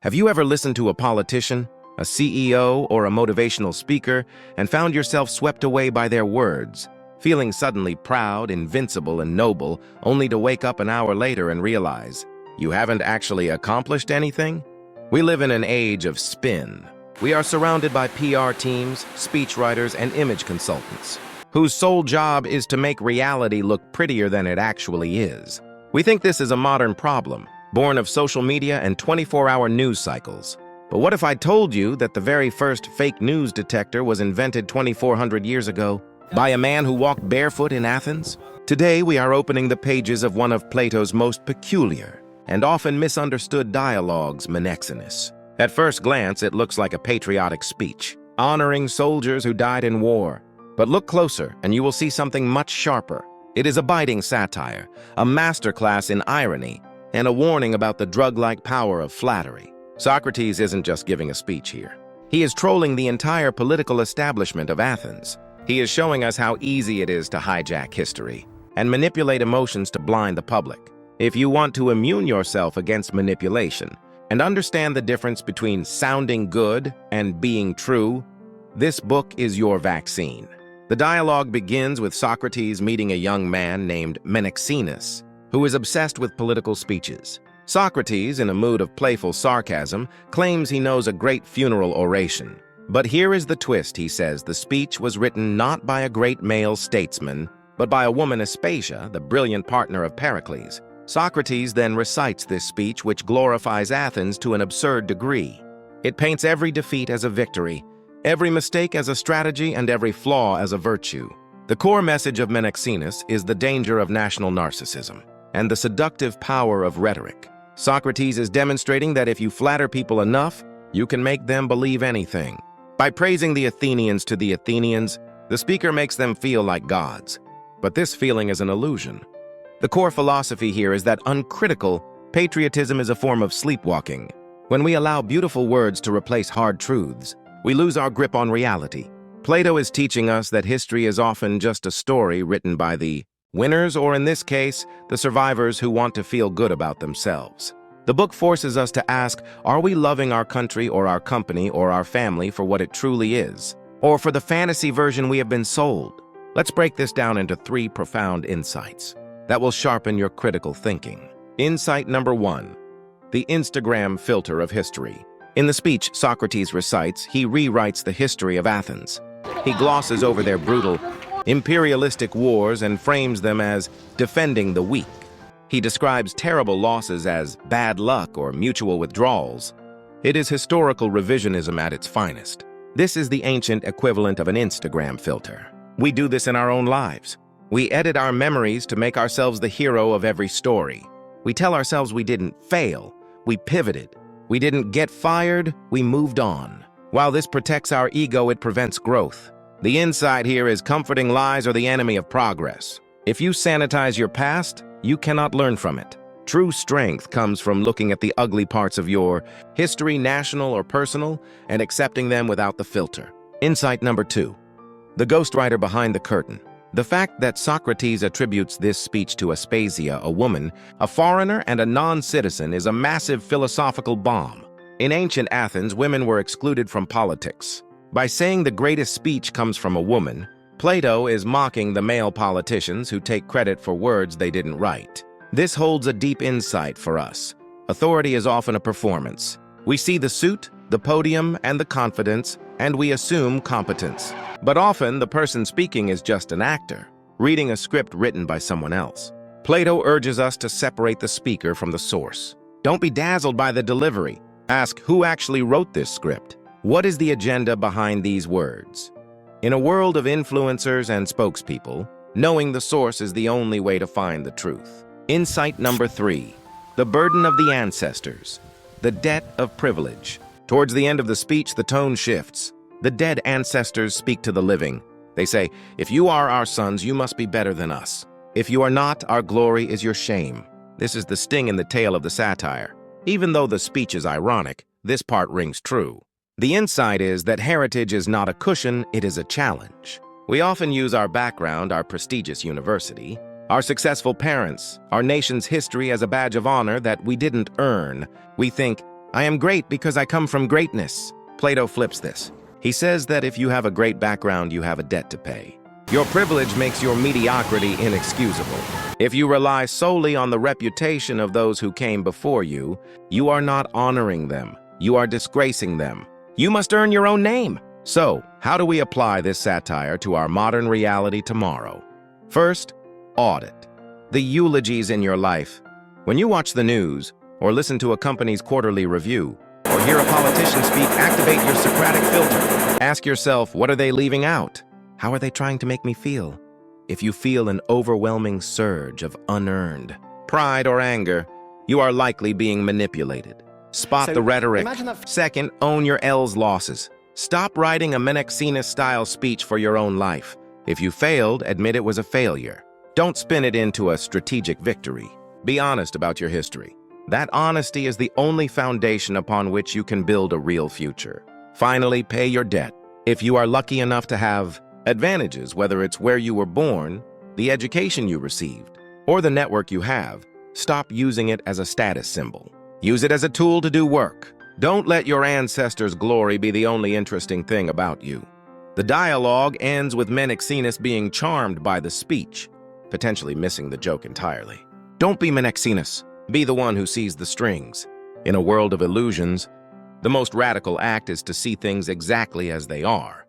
Have you ever listened to a politician, a CEO, or a motivational speaker and found yourself swept away by their words, feeling suddenly proud, invincible, and noble, only to wake up an hour later and realize you haven't actually accomplished anything? We live in an age of spin. We are surrounded by PR teams, speechwriters, and image consultants, whose sole job is to make reality look prettier than it actually is. We think this is a modern problem, born of social media and 24-hour news cycles. But what if I told you that the very first fake news detector was invented 2,400 years ago by a man who walked barefoot in Athens? Today, we are opening the pages of one of Plato's most peculiar and often misunderstood dialogues, Menexenus. At first glance, it looks like a patriotic speech, honoring soldiers who died in war. But look closer, and you will see something much sharper. It is a biting satire, a masterclass in irony, and a warning about the drug-like power of flattery. Socrates isn't just giving a speech here. He is trolling the entire political establishment of Athens. He is showing us how easy it is to hijack history and manipulate emotions to blind the public. If you want to immune yourself against manipulation and understand the difference between sounding good and being true, this book is your vaccine. The dialogue begins with Socrates meeting a young man named Menexenus, who is obsessed with political speeches. Socrates, in a mood of playful sarcasm, claims he knows a great funeral oration. But here is the twist, he says. The speech was written not by a great male statesman, but by a woman, Aspasia, the brilliant partner of Pericles. Socrates then recites this speech, which glorifies Athens to an absurd degree. It paints every defeat as a victory, every mistake as a strategy, and every flaw as a virtue. The core message of Menexenus is the danger of national narcissism and the seductive power of rhetoric. Socrates is demonstrating that if you flatter people enough, you can make them believe anything. By praising the Athenians to the Athenians, the speaker makes them feel like gods. But this feeling is an illusion. The core philosophy here is that uncritical patriotism is a form of sleepwalking. When we allow beautiful words to replace hard truths, we lose our grip on reality. Plato is teaching us that history is often just a story written by the winners, or in this case, the survivors who want to feel good about themselves. The book forces us to ask, are we loving our country or our company or our family for what it truly is, or for the fantasy version we have been sold? Let's break this down into 3 profound insights that will sharpen your critical thinking. Insight number 1, the Instagram filter of history. In the speech Socrates recites, he rewrites the history of Athens. He glosses over their brutal, imperialistic wars and frames them as defending the weak. He describes terrible losses as bad luck or mutual withdrawals. It is historical revisionism at its finest. This is the ancient equivalent of an Instagram filter. We do this in our own lives. We edit our memories to make ourselves the hero of every story. We tell ourselves we didn't fail, we pivoted. We didn't get fired, we moved on. While this protects our ego, it prevents growth. The insight here is comforting lies are the enemy of progress. If you sanitize your past, you cannot learn from it. True strength comes from looking at the ugly parts of your history, national or personal, and accepting them without the filter. Insight number 2, the ghostwriter behind the curtain. The fact that Socrates attributes this speech to Aspasia, a woman, a foreigner, and a non-citizen is a massive philosophical bomb. In ancient Athens, women were excluded from politics. By saying the greatest speech comes from a woman, Plato is mocking the male politicians who take credit for words they didn't write. This holds a deep insight for us. Authority is often a performance. We see the suit, the podium, and the confidence, and we assume competence. But often, the person speaking is just an actor, reading a script written by someone else. Plato urges us to separate the speaker from the source. Don't be dazzled by the delivery. Ask, who actually wrote this script? What is the agenda behind these words? In a world of influencers and spokespeople, knowing the source is the only way to find the truth. Insight number 3, the burden of the ancestors, the debt of privilege. Towards the end of the speech, the tone shifts. The dead ancestors speak to the living. They say, if you are our sons, you must be better than us. If you are not, our glory is your shame. This is the sting in the tail of the satire. Even though the speech is ironic, this part rings true. The insight is that heritage is not a cushion, it is a challenge. We often use our background, our prestigious university, our successful parents, our nation's history as a badge of honor that we didn't earn. We think, I am great because I come from greatness. Plato flips this. He says that if you have a great background, you have a debt to pay. Your privilege makes your mediocrity inexcusable. If you rely solely on the reputation of those who came before you, you are not honoring them. You are disgracing them. You must earn your own name. So, how do we apply this satire to our modern reality tomorrow? First, audit the eulogies in your life. When you watch the news, or listen to a company's quarterly review, or hear a politician speak, activate your Socratic filter. Ask yourself, what are they leaving out? How are they trying to make me feel? If you feel an overwhelming surge of unearned pride or anger, you are likely being manipulated. Spot the rhetoric. Second, own your L's losses. Stop writing a Menexenus-style speech for your own life. If you failed, admit it was a failure. Don't spin it into a strategic victory. Be honest about your history. That honesty is the only foundation upon which you can build a real future. Finally, pay your debt. If you are lucky enough to have advantages, whether it's where you were born, the education you received, or the network you have, stop using it as a status symbol. Use it as a tool to do work. Don't let your ancestors' glory be the only interesting thing about you. The dialogue ends with Menexenus being charmed by the speech, potentially missing the joke entirely. Don't be Menexenus. Be the one who sees the strings. In a world of illusions, the most radical act is to see things exactly as they are.